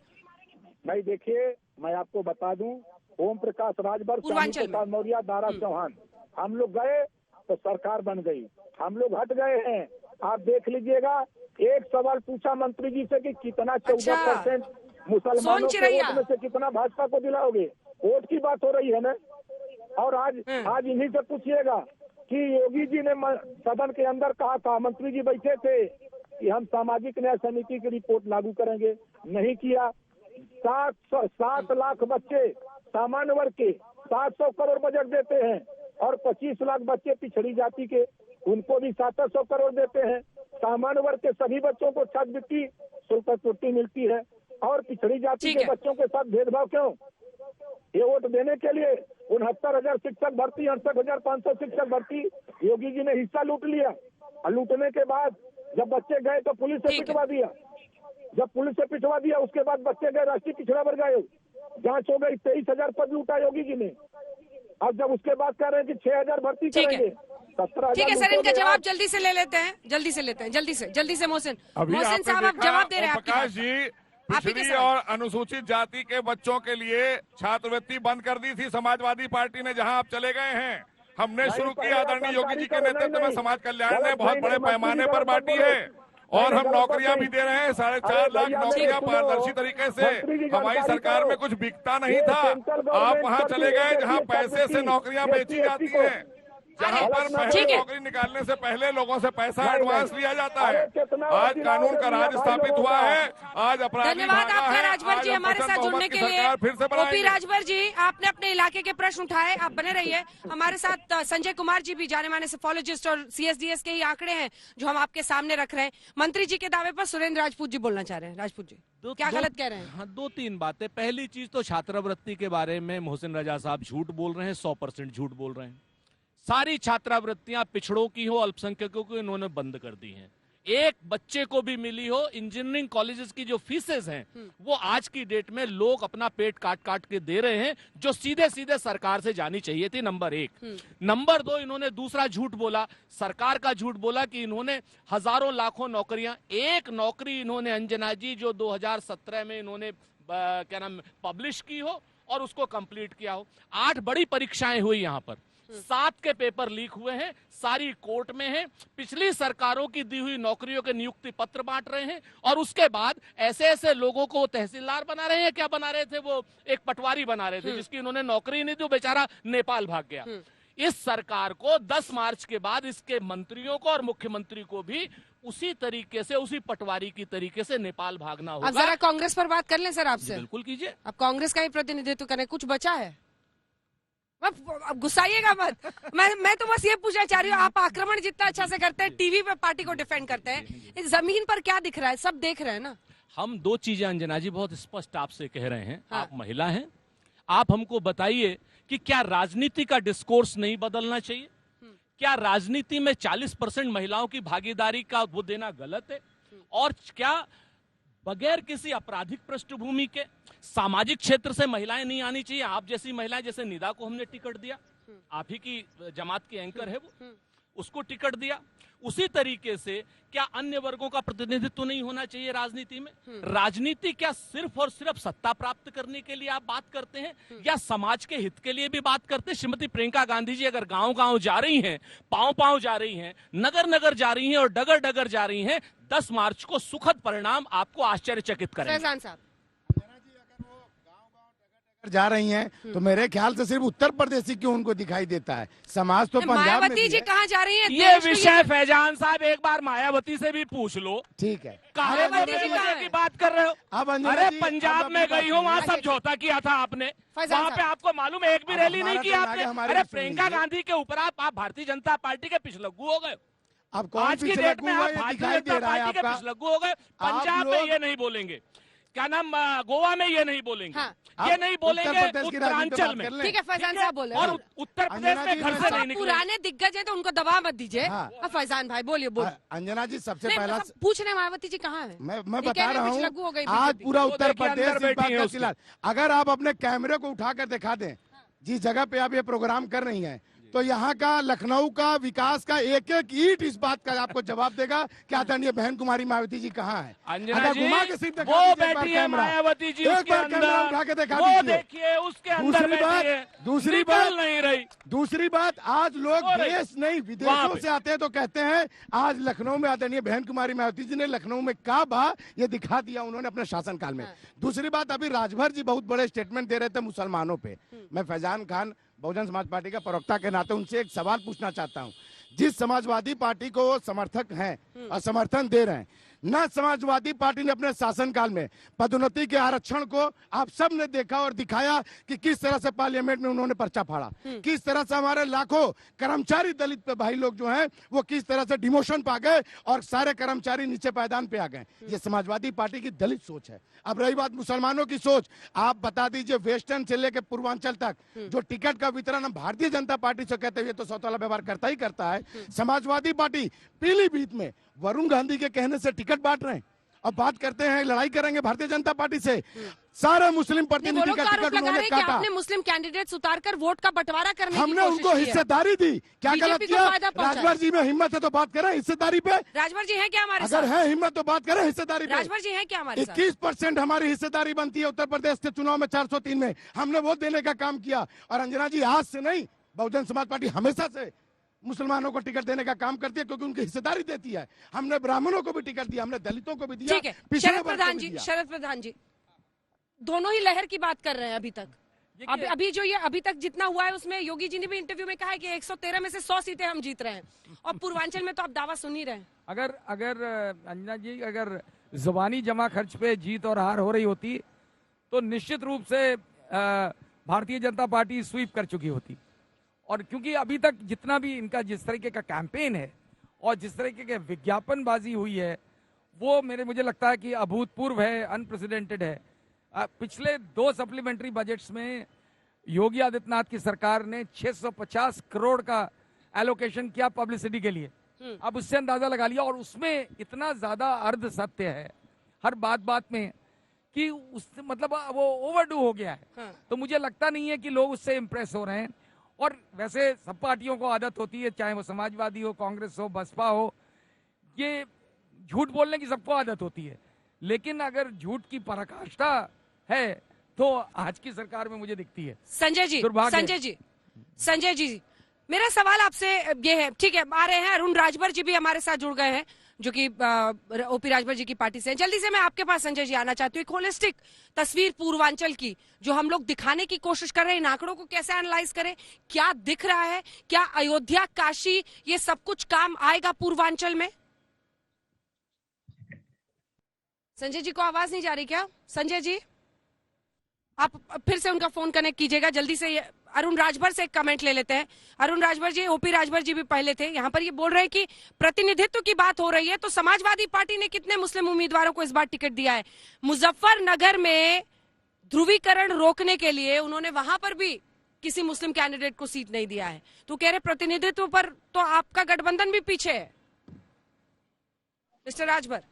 नहीं, देखिए मैं आपको बता दूं, ओम प्रकाश राजभर, स्वामी प्रसाद मौर्य, दारा चौहान, हम लोग गए तो सरकार बन गई, हम लोग हट गए हैं। आप देख लीजिएगा, एक सवाल पूछा मंत्री जी से कि कितना 14% मुसलमानों के वोट में से कितना भाजपा को दिलाओगे? वोट की बात हो रही है ना। और आज इन्हीं से पूछिएगा कि योगी जी ने सदन के अंदर कहा था, मंत्री जी बैठे थे कि हम सामाजिक न्याय समिति की रिपोर्ट लागू करेंगे, नहीं किया। 7 लाख बच्चे सामान्य वर्ग के 700 करोड़ बजट देते हैं और 25 लाख बच्चे पिछड़ी जाति के, उनको भी 700 करोड़ देते हैं। सामान्य वर्ग के सभी बच्चों को छात्रवृत्ति शुल्क मिलती है और पिछड़ी जाति के बच्चों के साथ भेदभाव क्यों? ये वोट देने के लिए 69,000 शिक्षक भर्ती, 68,500 शिक्षक भर्ती, योगी जी ने हिस्सा लूट लिया। और लूटने के बाद जब बच्चे गए तो पुलिस से पिटवा दिया। जब पुलिस से पिटवा दिया उसके बाद बच्चे गए राष्ट्रीय पिछड़ा वर्ग आयोग, जांच हो गई, 23,000 पद लूटा योगी जी ने। अब जब उसके बाद कह रहे हैं कि 6,000 भर्ती करेंगे, 17,000। ठीक है सर, इनका जवाब जल्दी से ले लेते हैं, जल्दी से मोहसिन साहब आप जवाब दे रहे हैं। प्रकाश जी, पिछड़ी और अनुसूचित जाति के बच्चों के लिए छात्रवृत्ति बंद कर दी थी समाजवादी पार्टी ने, जहां आप चले गए हैं। हमने शुरू की, आदरणीय योगी जी के नेतृत्व में समाज कल्याण ने बहुत बड़े पैमाने पर बांटी है। और हम नौकरियां भी दे रहे हैं, 4.5 लाख नौकरियां पारदर्शी तरीके से। हमारी सरकार में कुछ बिकता नहीं था, आप वहां चले गए जहां पैसे से नौकरियां बेची जाती हैं, जहां पर पहले नौकरी निकालने से पहले लोगों से पैसा एडवांस लिया जाता है। आज कानून का राज स्थापित हुआ है, आज अपराधी धन्यवाद आपका राजभर जी हमारे साथ जुड़ने के लिए। ओपी राजभर जी, आपने अपने इलाके के प्रश्न उठाए, आप बने रहिए हमारे साथ। संजय कुमार जी भी जाने माने सेफोलॉजिस्ट और CSDS के ही आंकड़े हैं जो हम आपके सामने रख रहे हैं। मंत्री जी के दावे पर सुरेंद्र राजपूत जी बोलना चाह रहे हैं। राजपूत जी क्या गलत कह रहे हैं? हाँ, 2-3 बातें। पहली चीज तो छात्रवृत्ति के बारे में मोहसिन रजा साहब झूठ बोल रहे हैं, 100% झूठ बोल रहे हैं। सारी छात्रवृत्तियां पिछड़ों की हो, अल्पसंख्यकों की, इन्होंने बंद कर दी हैं। एक बच्चे को भी मिली हो। इंजीनियरिंग कॉलेजेस की जो फीसेस हैं वो आज की डेट में लोग अपना पेट काट काट के दे रहे हैं, जो सीधे सीधे सरकार से जानी चाहिए थी। नंबर 1। नंबर 2, इन्होंने दूसरा झूठ बोला, सरकार का झूठ बोला कि इन्होंने हजारों लाखों नौकरियां, एक नौकरी इन्होंने अंजना जी जो 2017 में इन्होंने क्या नाम पब्लिश की हो और उसको कंप्लीट किया हो। 8 बड़ी परीक्षाएं हुई यहां पर, 7 के पेपर लीक हुए हैं, सारी कोर्ट में हैं। पिछली सरकारों की दी हुई नौकरियों के नियुक्ति पत्र बांट रहे हैं और उसके बाद ऐसे ऐसे लोगों को तहसीलदार बना रहे हैं। क्या बना रहे थे वो? एक पटवारी बना रहे थे जिसकी इन्होंने नौकरी नहीं दी, वो बेचारा नेपाल भाग गया। इस सरकार को 10 मार्च के बाद इसके मंत्रियों को और मुख्यमंत्री को भी उसी तरीके से, उसी पटवारी की तरीके से नेपाल भागना होगा। अब जरा कांग्रेस पर बात कर लें सर आपसे। बिल्कुल कीजिए। अब कांग्रेस का ही प्रतिनिधित्व करें, कुछ बचा है? अब गुस्साइएगा मत। मैं तो बस ये पूछना चाह रही हूँ, आप आक्रमण जितना अच्छा से करते हैं, टीवी पे पार्टी को डिफेंड करते हैं, इस जमीन पर क्या दिख रहा है? सब देख रहे हैं ना। हम 2 चीजें अंजना जी बहुत स्पष्ट आपसे कह रहे हैं। हाँ। आप महिला हैं, आप हमको बताइए कि क्या राजनीति का डिस्कोर्स नहीं बदलना चाहिए? क्या राजनीति में 40% महिलाओं की भागीदारी का वो देना गलत है? और क्या बगैर किसी आपराधिक पृष्ठभूमि के सामाजिक क्षेत्र से महिलाएं नहीं आनी चाहिए? आप जैसी महिलाएं, जैसे निदा को हमने टिकट दिया, आप ही की जमात की एंकर है वो, उसको टिकट दिया। उसी तरीके से क्या अन्य वर्गों का प्रतिनिधित्व नहीं होना चाहिए राजनीति में? राजनीति क्या सिर्फ और सिर्फ सत्ता प्राप्त करने के लिए आप बात करते हैं या समाज के हित के लिए भी बात करते हैं? श्रीमती प्रियंका गांधी जी अगर गांव-गांव जा रही हैं, पांव-पांव जा रही हैं, नगर-नगर जा रही हैं और डगर-डगर जा रही हैं, 10 मार्च को सुखद परिणाम आपको आश्चर्यचकित करेंगे। फैजान साहब जा रही हैं तो मेरे ख्याल से सिर्फ उत्तर प्रदेश क्यों उनको दिखाई देता है, समाज तो पंजाब में मायावती जी कहाँ जा रही हैं? ये विषय फैजान साहब एक बार मायावती से भी पूछ लो। ठीक है, की बात कर रहे हो? अब अरे पंजाब में गई हो, वहाँ समझौता किया था आपने, वहाँ पे आपको मालूम है एक भी रैली नहीं की आपने। अरे प्रियंका गांधी के ऊपर आप भारतीय जनता पार्टी के पिछलग्गू हो गए। अब आज की डेट में आप भारतीय जनता पार्टी के पिछलग्गू हो गए। पंजाब में ये नहीं बोलेंगे, क्या नाम, गोवा में ये नहीं बोलेंगे, ये नहीं बोलेंगे उत्तरांचल में। ठीक है फैजान साहब बोले, और उत्तर प्रदेश में घर से नहीं निकले। पुराने दिग्गज है तो उनको दबा मत दीजिए। अब फैजान भाई बोलिए। अंजना जी सबसे पहला पूछ रहे मायावती जी कहाँ है? मैं बता रहा हूँ, आज पूरा उत्तर प्रदेश, अगर आप अपने कैमरे को उठाकर दिखा दें जिस जगह पे आप ये प्रोग्राम कर रही हैं, तो यहाँ का लखनऊ का विकास का एक एक ईंट इस बात का आपको जवाब देगा कि आदरणीय बहन कुमारी मायावती जी कहाँ है। अंजना जी वो बैठी है मायावती जी, एक बार कैमरा उठा के दिखा दीजिए। उसके अंदर दूसरी बात, आज लोग देश नहीं विदेशों से आते हैं तो कहते हैं आज लखनऊ में आदरणीय बहन कुमारी मायावती जी ने लखनऊ में क्या बा ये दिखा दिया उन्होंने अपने शासनकाल में। दूसरी बात, अभी राजभर जी बहुत बड़े स्टेटमेंट दे रहे थे मुसलमानों पे। मैं फैजान खान बहुजन समाज पार्टी का प्रवक्ता के नाते उनसे एक सवाल पूछना चाहता हूं। जिस समाजवादी पार्टी को वो समर्थक हैं और समर्थन दे रहे हैं, न समाजवादी पार्टी ने अपने शासनकाल में पदोन्नति के आरक्षण को आप सब ने देखा और दिखाया कि किस तरह से पार्लियामेंट में उन्होंने पर्चा फाड़ा, किस तरह से हमारे लाखों कर्मचारी दलित पे भाई लोग जो हैं वो किस तरह से डिमोशन पा गए और सारे कर्मचारी नीचे पायदान पे आ गए। ये समाजवादी पार्टी की दलित सोच है। अब रही बात मुसलमानों की सोच, आप बता दीजिए वेस्टर्न से लेकर पूर्वांचल तक जो टिकट का वितरण हम भारतीय जनता पार्टी से कहते हुए तो सौतेला व्यवहार करता ही करता है। समाजवादी पार्टी पीलीभीत में वरुण गांधी के कहने से टिकट बांट रहे हैं। अब बात करते हैं लड़ाई करेंगे भारतीय जनता पार्टी से, सारे मुस्लिम प्रतिनिधि का टिकट उन्होंने काटा। आपने मुस्लिम कैंडिडेट्स उतारकर वोट का बंटवारा करने की हमने उनको हिस्सेदारी दी। क्या गलत किया? राजभर जी में हिम्मत है तो बात करें हिस्सेदारी पे। राजभर जी है क्या हमारे अगर है हिम्मत तो बात करें हिस्सेदारी पे। राजभर जी है क्या हमारे 21% हमारी हिस्सेदारी बनती है उत्तर प्रदेश के चुनाव में 403 में हमने वोट देने का काम किया। और अंजना जी आज से नहीं, बहुजन समाज पार्टी हमेशा से मुसलमानों को टिकट देने का काम करती है, क्योंकि उनकी हिस्सेदारी देती है। हमने ब्राह्मणों को भी टिकट दिया, हमने दलितों को भी दिया, ठीक है। पिछड़े शरद वर्ग को प्रधान भी जी, दिया। शरद प्रधान जी, दोनों ही लहर की बात कर रहे हैं अभी तक। अभी जो ये अभी तक जितना हुआ है उसमें योगी जी ने भी इंटरव्यू में कहा है कि 113 में से 100 सीटें हम जीत रहे हैं, और पूर्वांचल में तो आप दावा सुन ही रहे हैं। अगर अंजना जी, अगर जुबानी जमा खर्च पे जीत और हार हो रही होती तो निश्चित रूप से भारतीय जनता पार्टी स्वीप कर चुकी होती। और क्योंकि अभी तक जितना भी इनका जिस तरीके का कैंपेन है और जिस तरीके की विज्ञापनबाजी हुई है, वो मुझे लगता है कि अभूतपूर्व है, अनप्रेसिडेंटेड है। पिछले 2 सप्लीमेंट्री बजट्स में योगी आदित्यनाथ की सरकार ने 650 करोड़ का एलोकेशन किया पब्लिसिटी के लिए। अब उससे अंदाजा लगा लिया, और उसमें इतना ज्यादा अर्ध सत्य है हर बात में कि उस मतलब वो ओवरडू हो गया है। हाँ। तो मुझे लगता नहीं है कि लोग उससे इंप्रेस हो रहे हैं। और वैसे सब पार्टियों को आदत होती है, चाहे वो समाजवादी हो, कांग्रेस हो, बसपा हो, ये झूठ बोलने की सबको आदत होती है। लेकिन अगर झूठ की पराकाष्ठा है तो आज की सरकार में मुझे दिखती है। संजय जी, दुर्भाग्य। संजय जी, मेरा सवाल आपसे ये है, ठीक है, आ रहे हैं अरुण राजभर जी भी हमारे साथ जुड़ गए हैं, जो कि ओपी राजभर जी की पार्टी से हैं। जल्दी से मैं आपके पास संजय जी आना चाहती हूँ। एक होलिस्टिक तस्वीर पूर्वांचल की जो हम लोग दिखाने की कोशिश कर रहे हैं, इन आंकड़ों को कैसे एनालाइज करें, क्या दिख रहा है, क्या अयोध्या, काशी, ये सब कुछ काम आएगा पूर्वांचल में? संजय जी को आवाज नहीं जा रही क्या? संजय जी, आप फिर से उनका फोन कनेक्ट कीजिएगा जल्दी से। अरुण राजभर से एक कमेंट ले लेते हैं। अरुण राजभर जी, ओपी राजभर जी भी पहले थे यहाँ पर, ये बोल रहे हैं कि प्रतिनिधित्व की बात हो रही है तो समाजवादी पार्टी ने कितने मुस्लिम उम्मीदवारों को इस बार टिकट दिया है? मुजफ्फरनगर में ध्रुवीकरण रोकने के लिए उन्होंने वहां पर भी किसी मुस्लिम कैंडिडेट को सीट नहीं दिया है। तो कह रहे प्रतिनिधित्व पर तो आपका गठबंधन भी पीछे है। मिस्टर राजभर,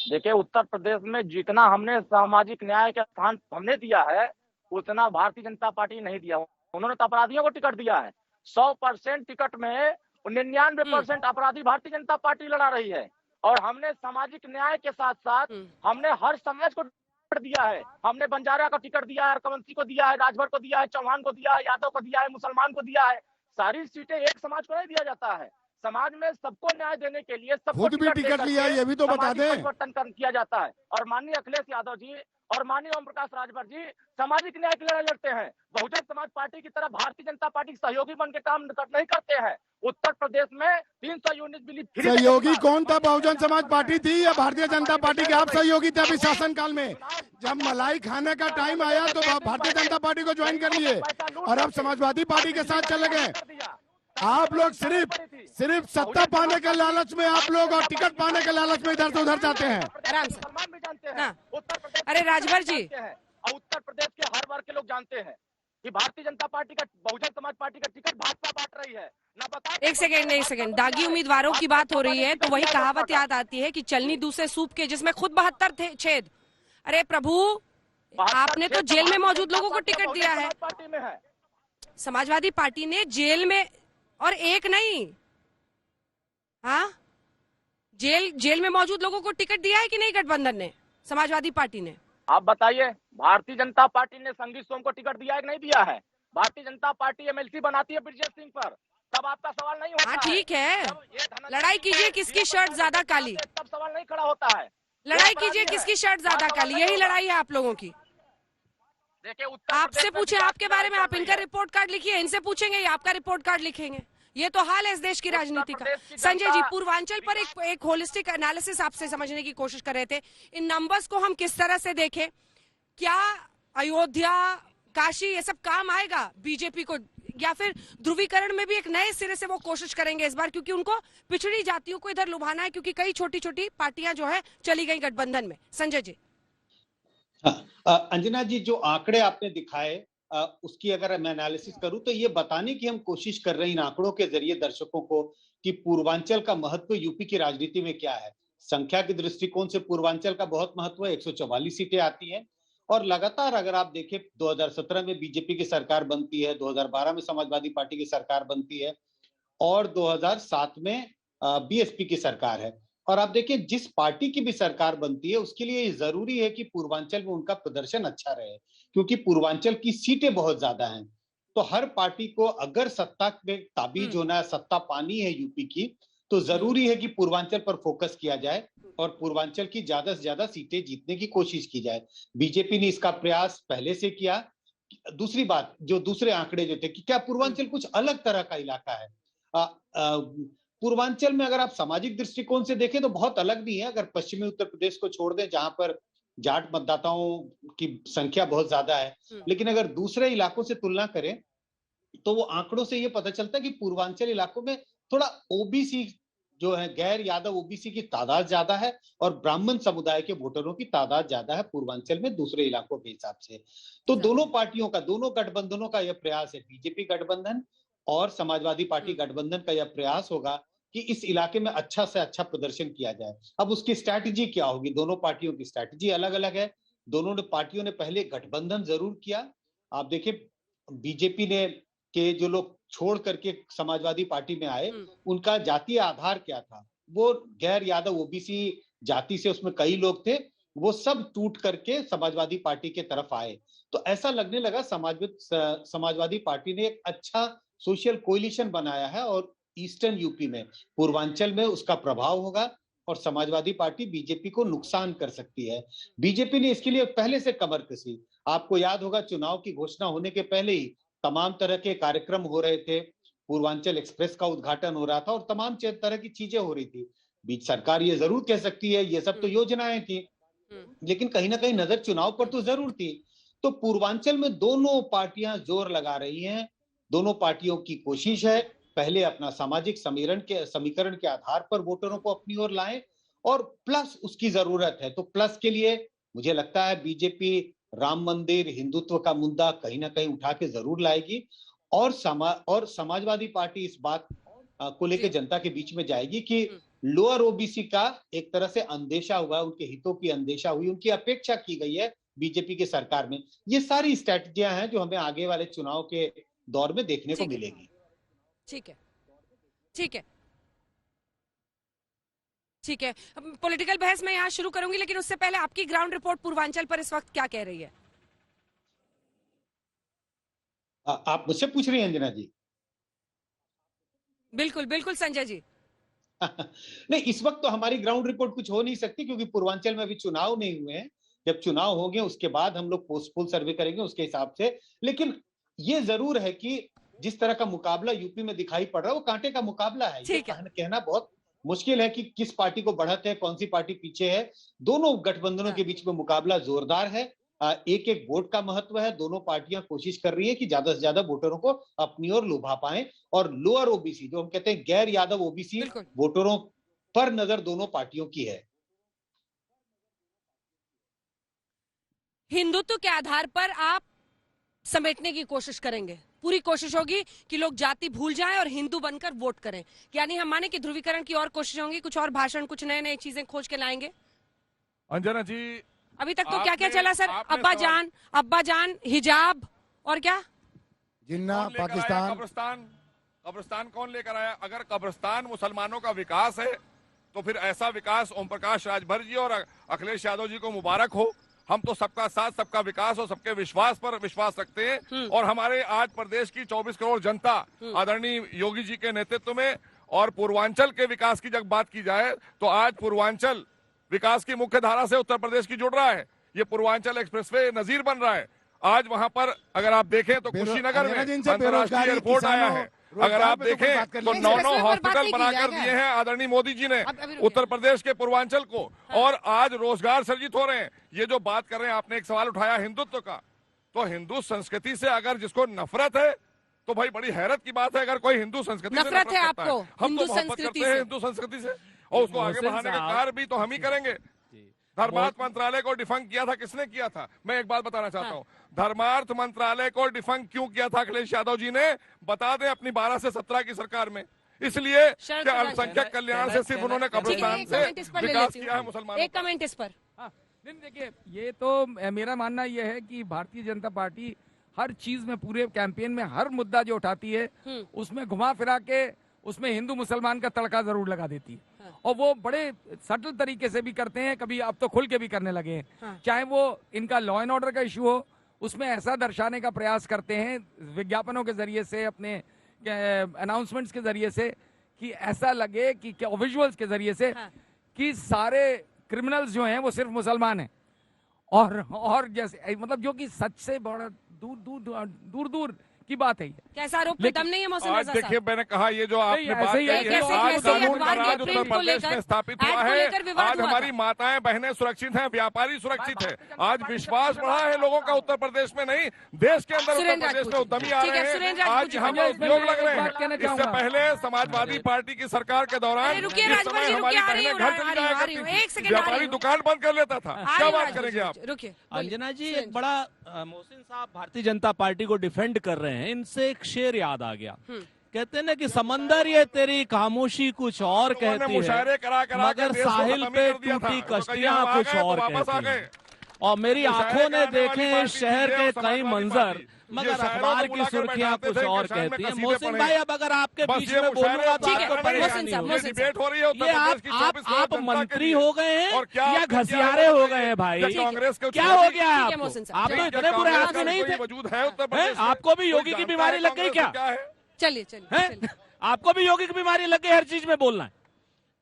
देखिए, उत्तर प्रदेश में जितना हमने सामाजिक न्याय का स्थान हमने दिया है उतना भारतीय जनता पार्टी नहीं दिया। उन्होंने तो अपराधियों को टिकट दिया है। 100% टिकट में 99% अपराधी भारतीय जनता पार्टी लड़ा रही है। और हमने सामाजिक न्याय के साथ साथ हमने हर समाज को टिकट दिया है। हमने बंजारा को टिकट दिया है, अरकवंशी को दिया है, राजभर को दिया है, चौहान को दिया है, यादव को दिया है, मुसलमान को दिया है। सारी सीटें एक समाज को नहीं दिया जाता है। समाज में सबको न्याय देने के लिए सबको खुद भी टिकट लिया, ये भी तो बता दें। परिवर्तन किया जाता है। और माननीय अखिलेश यादव जी और माननीय ओम प्रकाश राजभर जी सामाजिक न्याय की लड़ाई लड़ते हैं। बहुजन समाज पार्टी की तरह भारतीय जनता पार्टी सहयोगी बन के काम नहीं करते हैं। उत्तर प्रदेश में 300 यूनिट बिजली फ्री। सहयोगी कौन था? बहुजन समाज पार्टी थी या भारतीय जनता पार्टी के आप सहयोगी थे? अभी शासन काल में जब मलाई खाने का टाइम आया तो भारतीय जनता पार्टी को ज्वाइन कर लिए और अब समाजवादी पार्टी के साथ चले गए। आप लोग सिर्फ सत्ता पाने के लालच में आप लोग और टिकट पाने के लालच में इधर से उधर जाते हैं। आराम से। मुसलमान भी जानते हैं, हाँ। उत्तर प्रदेश अरे राजभर जी, और उत्तर प्रदेश के हर वर्ग के लोग जानते हैं कि भारतीय जनता पार्टी का, बहुजन समाज पार्टी का टिकट भाजपा बांट रही है। ना बता एक सेकेंड, दागी उम्मीदवारों की बात हो रही है तो वही कहावत याद आती है कि चलनी दूसरे सूप के, जिसमें खुद 72 थे छेद। अरे प्रभु, आपने तो जेल में मौजूद लोगों को टिकट दिया है। पार्टी में है समाजवादी पार्टी ने जेल में, और एक नहीं, हाँ, जेल में मौजूद लोगों को टिकट दिया है कि नहीं गठबंधन ने, समाजवादी पार्टी ने? आप बताइए, भारतीय जनता पार्टी ने संगीत सोम को टिकट दिया है कि नहीं दिया है? भारतीय जनता पार्टी एमएलसी बनाती है ब्रजेश सिंह पर, तब आपका सवाल नहीं होता। हाँ ठीक है, लड़ाई कीजिए किसकी शर्ट ज्यादा काली, तब सवाल नहीं खड़ा होता है। लड़ाई कीजिए किसकी शर्ट ज्यादा काली, यही लड़ाई है आप लोगों की। देखिए, आपसे पूछे आपके बारे में, आप इनका रिपोर्ट कार्ड लिखिए, इनसे पूछेंगे ये आपका रिपोर्ट कार्ड लिखेंगे। ये तो हाल है इस देश की राजनीति का। संजय जी, पूर्वांचल पर एक होलिस्टिक एनालिसिस आपसे समझने की कोशिश कर रहे थे। इन नंबर्स को हम किस तरह से देखें? क्या अयोध्या, काशी, ये सब काम आएगा बीजेपी को, या फिर ध्रुवीकरण में भी एक नए सिरे से वो कोशिश करेंगे इस बार, क्योंकि उनको पिछड़ी जातियों को इधर लुभाना है, क्योंकि कई छोटी छोटी पार्टियां जो है चली गई गठबंधन में। संजय जी। अंजना जी, जो आंकड़े आपने दिखाए उसकी अगर मैं एनालिसिस करूं तो ये बताने की हम कोशिश कर रहे हैं इन आंकड़ों के जरिए दर्शकों को कि पूर्वांचल का महत्व यूपी की राजनीति में क्या है। संख्या के दृष्टिकोण से पूर्वांचल का बहुत महत्व है, 144 सीटें आती हैं और लगातार अगर आप देखें 2017 में बीजेपी की सरकार बनती है, 2012 में समाजवादी पार्टी की सरकार बनती है और 2007 में बीएसपी की सरकार है। और आप देखिए, जिस पार्टी की भी सरकार बनती है उसके लिए जरूरी है कि पूर्वांचल में उनका प्रदर्शन अच्छा रहे, क्योंकि पूर्वांचल की सीटें बहुत ज्यादा हैं। तो हर पार्टी को अगर सत्ता में काबिज होना है, सत्ता पानी है यूपी की, तो जरूरी है कि पूर्वांचल पर फोकस किया जाए और पूर्वांचल की ज्यादा से ज्यादा सीटें जीतने की कोशिश की जाए। बीजेपी ने इसका प्रयास पहले से किया। दूसरी बात, जो दूसरे आंकड़े जो थे कि क्या पूर्वांचल कुछ अलग तरह का इलाका है। पूर्वांचल में अगर आप सामाजिक दृष्टिकोण से देखें तो बहुत अलग नहीं है। अगर पश्चिमी उत्तर प्रदेश को छोड़ दें जहां पर जाट मतदाताओं की संख्या बहुत ज्यादा है, लेकिन अगर दूसरे इलाकों से तुलना करें तो वो आंकड़ों से ये पता चलता है कि पूर्वांचल इलाकों में थोड़ा ओबीसी जो है, गैर यादव ओबीसी की तादाद ज्यादा है और ब्राह्मण समुदाय के वोटरों की तादाद ज्यादा है पूर्वांचल में दूसरे इलाकों के हिसाब से। तो दोनों पार्टियों का, दोनों गठबंधनों का यह प्रयास है, बीजेपी गठबंधन और समाजवादी पार्टी गठबंधन का यह प्रयास होगा कि इस इलाके में अच्छा से अच्छा प्रदर्शन किया जाए। अब उसकी स्ट्रैटेजी क्या होगी? दोनों पार्टियों की स्ट्रैटेजी अलग अलग है। दोनों पार्टियों ने पहले गठबंधन जरूर किया। आप देखिए बीजेपी ने के जो लोग छोड़ करके समाजवादी पार्टी में आए, उनका जातीय आधार क्या था? वो गैर यादव ओबीसी जाति से, उसमें कई लोग थे, वो सब टूट करके समाजवादी पार्टी के तरफ आए। तो ऐसा लगने लगा समाजवादी पार्टी ने एक अच्छा सोशल कोलिशन बनाया है और ईस्टर्न यूपी में, पूर्वांचल में उसका प्रभाव होगा और समाजवादी पार्टी बीजेपी को नुकसान कर सकती है। बीजेपी ने इसके लिए पहले से कमर कसी। आपको याद होगा चुनाव की घोषणा होने के पहले ही तमाम तरह के कार्यक्रम हो रहे थे, पूर्वांचल एक्सप्रेस का उद्घाटन हो रहा था और तमाम तरह की चीजें हो रही थी। बीच सरकार ये जरूर कह सकती है ये सब तो योजनाएं थी, लेकिन कहीं ना कहीं नजर चुनाव पर तो जरूर थी। तो पूर्वांचल में दोनों पार्टियां जोर लगा रही हैं। दोनों पार्टियों की कोशिश है पहले अपना सामाजिक समीकरण के आधार पर वोटरों को अपनी ओर लाएं और प्लस उसकी जरूरत है। तो प्लस के लिए मुझे लगता है बीजेपी राम मंदिर, हिंदुत्व का मुद्दा कहीं ना कहीं उठा के जरूर लाएगी और समाजवादी पार्टी इस बात को लेकर जनता के बीच में जाएगी कि लोअर ओबीसी का एक तरह से अंदेशा हुआ, उनके हितों की अंदेशा हुई, उनकी अपेक्षा की गई है बीजेपी की सरकार में। ये सारी स्ट्रैटेजियां हैं जो हमें आगे वाले चुनाव के दौर में देखने को मिलेगी। ठीक है, ठीक है, ठीक है। पॉलिटिकल बहस मैं यहाँ शुरू करूंगी, लेकिन उससे पहले आपकी ग्राउंड रिपोर्ट पूर्वांचल पर इस वक्त क्या कह रही है? आप मुझसे पूछ रही हैं अंजना जी? बिल्कुल बिल्कुल संजय जी। नहीं, इस वक्त तो हमारी ग्राउंड रिपोर्ट कुछ हो नहीं सकती क्योंकि पूर्वांचल में अभी चुनाव नहीं हुए हैं। जब चुनाव होंगे उसके बाद हम लोग पोस्ट पोल सर्वे करेंगे उसके हिसाब से। लेकिन ये जरूर है कि जिस तरह का मुकाबला यूपी में दिखाई पड़ रहा है वो कांटे का मुकाबला है। ये कहना बहुत मुश्किल है कि किस पार्टी को बढ़त है, कौन सी पार्टी पीछे है। दोनों गठबंधनों के बीच में मुकाबला जोरदार है। एक एक वोट का महत्व है। दोनों पार्टियां कोशिश कर रही है कि ज्यादा से ज्यादा वोटरों को अपनी ओर लुभा पाएं और लोअर ओबीसी, जो हम कहते हैं गैर यादव ओबीसी वोटरों पर नजर दोनों पार्टियों की है। हिंदुत्व के आधार पर आप समेटने की कोशिश करेंगे, पूरी कोशिश होगी कि लोग जाति भूल जाएं और हिंदू बनकर वोट करें। यानी हम माने कि ध्रुवीकरण की और कोशिश होंगी, कुछ और भाषण, कुछ नए नए चीजें खोज के लाएंगे। अंजना जी, अभी तक तो क्या क्या चला सर? अब्बा जान, हिजाब और क्या? जिन्ना, पाकिस्तान, कब्रिस्तान कौन लेकर आया? अगर कब्रिस्तान मुसलमानों का विकास है तो फिर ऐसा विकास ओम प्रकाश राजभर जी और अखिलेश यादव जी को मुबारक हो। हम तो सबका साथ, सबका विकास और सबके विश्वास पर विश्वास रखते हैं और हमारे आज प्रदेश की 24 करोड़ जनता आदरणीय योगी जी के नेतृत्व में और पूर्वांचल के विकास की जब बात की जाए तो आज पूर्वांचल विकास की मुख्य धारा से उत्तर प्रदेश की जुड़ रहा है। ये पूर्वांचल एक्सप्रेसवे नजीर बन रहा है। आज वहां पर अगर आप देखें तो कुशीनगर में अंतर्राष्ट्रीय एयरपोर्ट आया है। अगर आप देखें तो 9 हॉस्पिटल बनाकर दिए हैं आदरणीय मोदी जी ने उत्तर प्रदेश के पूर्वांचल को और आज रोजगार सृजित हो रहे हैं। ये जो बात कर रहे हैं, आपने एक सवाल उठाया हिंदुत्व का, तो हिंदू संस्कृति से अगर जिसको नफरत है तो भाई बड़ी हैरत की बात है अगर कोई हिंदू संस्कृति से नफरत है आपको। हम तो मोहब्बत करते हैं हिंदू संस्कृति से और उसको आगे बढ़ाने का कार्य भी तो हम ही करेंगे। धर्मार्थ मंत्रालय को डिफंक किया था, किसने किया था? मैं एक बात बताना चाहता हूँ, धर्मार्थ मंत्रालय को डिफंक क्यों किया था अखिलेश यादव जी ने? बता दें, अपनी 12 से 17 की सरकार में। इसलिए कि अल्पसंख्यक कल्याण से सिर्फ उन्होंने कब्रिस्तान से विकास किया है मुसलमानों। एक कमेंट इस पर। देखिए, ये तो मेरा मानना यह है कि भारतीय जनता पार्टी हर चीज में, पूरे कैंपेन में हर मुद्दा जो उठाती है उसमें घुमा फिरा के उसमें हिंदू मुसलमान का तड़का जरूर लगा देती है। और वो बड़े सटल तरीके से भी करते हैं, कभी अब तो खुल के भी करने लगे हैं। चाहे वो इनका लॉ एंड ऑर्डर का इशू हो, उसमें ऐसा दर्शाने का प्रयास करते हैं विज्ञापनों के जरिए से, अपने अनाउंसमेंट्स के जरिए से, कि ऐसा लगे कि क्या विजुअल्स के जरिए से कि सारे क्रिमिनल्स जो हैं वो सिर्फ मुसलमान हैं, और जैसे मतलब जो कि सच से बड़ा दूर दूर की बात है। कैसा आरोप पे दम नहीं है मोहसिन रजा साहब? देखिए, मैंने कहा ये जो आपने बात कही है, आज कानून का राज उत्तर प्रदेश में स्थापित हुआ है। आज हमारी माताएं बहनें सुरक्षित हैं, व्यापारी सुरक्षित है। आज विश्वास बढ़ा है लोगों का उत्तर प्रदेश में, नहीं देश के अंदर उत्तर प्रदेश में उद्यमी आ रहे हैं। आज हमें उद्योग लग रहे हैं। इससे पहले समाजवादी पार्टी की सरकार के दौरान हमारी बहनें घर चली जाया करती थी, व्यापारी दुकान बंद कर लेता था। क्या बात करेंगे आप? रुकिए अंजना जी, एक बड़ा मोहसिन साहब भारतीय जनता पार्टी को डिफेंड कर रहे हैं, इनसे एक शेर याद आ गया। कहते हैं ना कि समंदर ये तेरी खामोशी कुछ और कहती है, मगर साहिल पे टूटी कश्तियां कुछ और कहती हैं। और मेरी आंखों ने देखे इस शहर के कई मंजर, मगर अखबार की सुर्खियां कुछ और कहती हैं। मोहसिन भाई, अब अगर आपके बीच में बोलूंगा तो आपको परेशानी होगी। ये आप मंत्री हो गए हैं या घसियारे हो गए हैं भाई? क्या हो गया है आपको? आप तो इतने बुरे आदमी नहीं थे। आपको भी योगी की बीमारी लग गई क्या? चलिए आपको भी योगी की बीमारी लग गई हर चीज में बोलना है।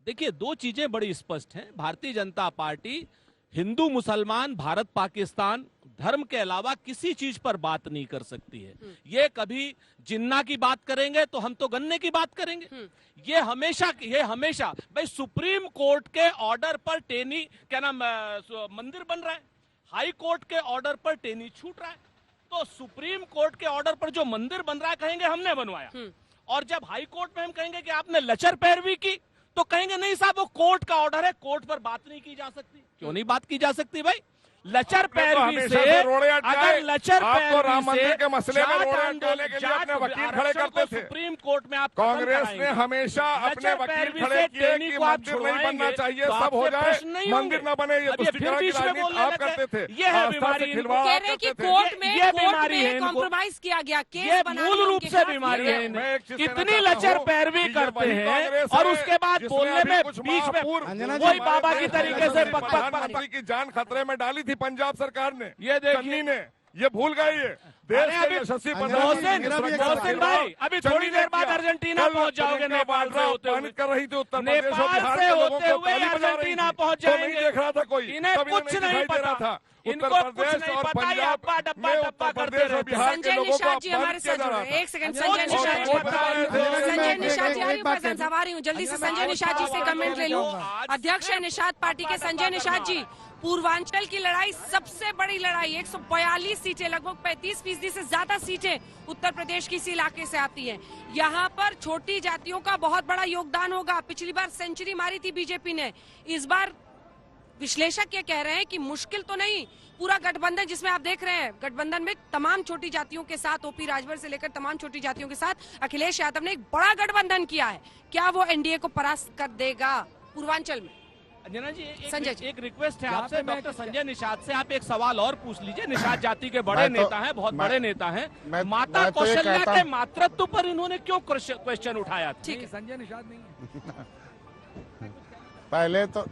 देखिए, दो चीजें बड़ी स्पष्ट हैं। भारतीय जनता पार्टी हिंदू मुसलमान, भारत पाकिस्तान धर्म के अलावा किसी चीज पर बात नहीं कर सकती है। ये कभी जिन्ना की बात करेंगे तो हम तो गन्ने की बात करेंगे। ये हमेशा भाई सुप्रीम कोर्ट के ऑर्डर पर टेनी क्या नाम मंदिर बन रहा है, हाई कोर्ट के ऑर्डर पर टेनी छूट रहा है, तो सुप्रीम कोर्ट के ऑर्डर पर जो मंदिर बन रहा है कहेंगे हमने बनवाया। और जब हाई कोर्ट में हम कहेंगे कि आपने लचर पैरवी की तो कहेंगे नहीं साहब वो कोर्ट का ऑर्डर है, कोर्ट पर बात नहीं की जा सकती। क्यों नहीं बात की जा सकती भाई? लचर पैरवी से अगर लचर आपको राम मंदिर के मसले में रोड़े अटकाने के लिए अपने वकील खड़े करते थे। सुप्रीम कोर्ट में आप कांग्रेस ने हमेशा अपने वकील खड़े किए कि मंदिर नहीं बनना चाहिए, सब हो जाए, मंदिर न बने। ये तुष्टिकरण की राजनीति आप करते थे। ये है बीमारी, ये बीमारी है, कॉम्प्रोमाइज किया गया, ये मूल रूप से बीमारी है। इतनी लचर पैरवी करते हैं और उसके बाद बोलने में बीच में वही बाबा की तरीके से प्रधानमंत्री की जान खतरे में डाली थी पंजाब सरकार ने, ये देखिए ने, ये भूल गई है। देश के यशस्वी प्रधानमंत्री भाई, अभी थोड़ी देर बाद अर्जेंटीना पहुंच जाओगे। नेपाल से होते हुए कर रही थी उत्तर प्रदेश नेपाल से होते हुए अर्जेंटीना पहुंच जाएंगे। देख रहा था कोई, इन्हें कुछ नहीं पता था, इनको कुछ नहीं पता। ये अब्बा डब्बा डब्बा करते रहते हैं। संजय निषाद जी हमारे साथ जुड़ रहे हैं। एक सेकंड, संजय निषाद जी आ रही हूँ जल्दी से। संजय निषाद जी से कमेंट ले लूं। अध्यक्ष है निषाद पार्टी के संजय निषाद जी, पूर्वांचल की लड़ाई सबसे बड़ी लड़ाई, 142 सीटें, लगभग 35% से ज्यादा सीटें उत्तर प्रदेश की इस इलाके से आती हैं। यहाँ पर छोटी जातियों का बहुत बड़ा योगदान होगा। पिछली बार सेंचुरी मारी थी बीजेपी ने, इस बार विश्लेषक ये कह रहे हैं कि मुश्किल तो नहीं, पूरा गठबंधन जिसमें आप देख रहे हैं, गठबंधन में तमाम छोटी जातियों के साथ, ओपी राजभर से लेकर तमाम छोटी जातियों के साथ अखिलेश यादव ने एक बड़ा गठबंधन किया है। क्या वो एनडीए को परास्त कर देगा पूर्वांचल में? अंजना जी, एक रिक्वेस्ट है आपसे, डॉक्टर संजय निषाद से आप एक सवाल और पूछ लीजिए। निषाद जाति के बड़े नेता हैं, बहुत बड़े नेता हैं। माता कौशल्या के मातृत्व पर इन्होंने क्यों क्वेश्चन उठाया? ठीक है, संजय निषाद नहीं। पहले तो